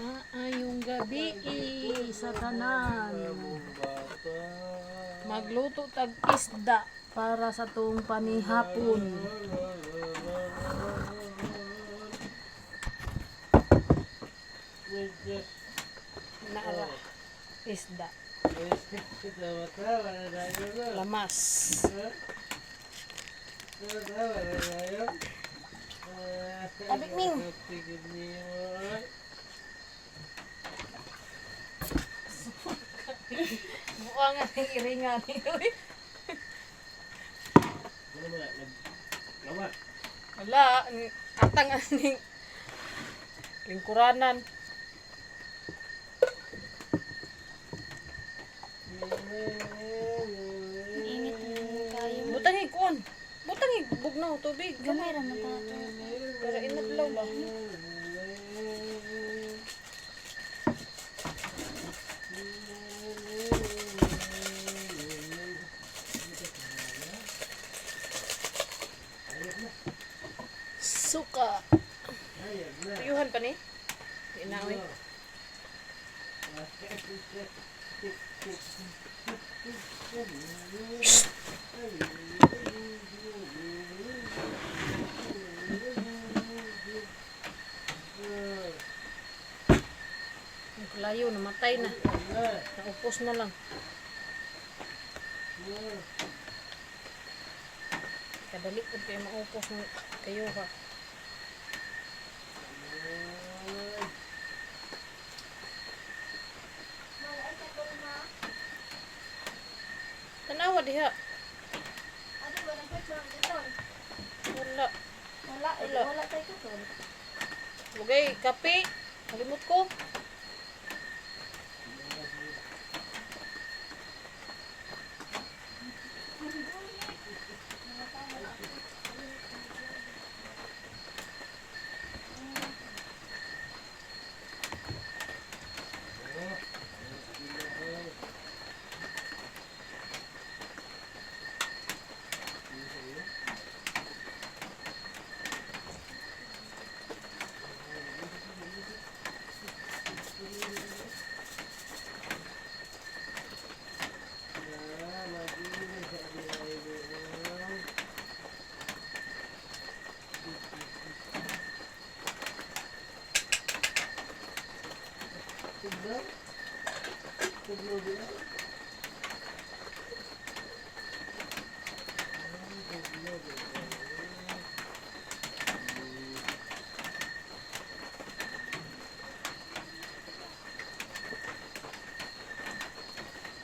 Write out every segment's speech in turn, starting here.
Maayong gabi sa tanan. Magluto tag isda para sa tuong panihapon. Naara isda. Lamas. Tabik Ming. Mukha nga ng iringan. Wala. Atang aning lingkuranan. Init mo kayo. Butang ikon. Butang bugnaw tubig. Gamay ra man ta. Para inadlaw ba? Suka. Tuyuhan pa ni? Di na oy. Ang kalayo, namatay na. Naupos na lang. Kadali ko kayo maupos ng kayo ha. Tanawa diha. Ate ba nang picture dito? Wala. Wala tayo ko. Bugay, kape. Kalimut ko.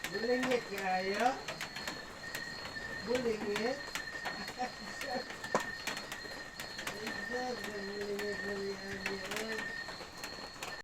Bulingit kayo? Bulingit?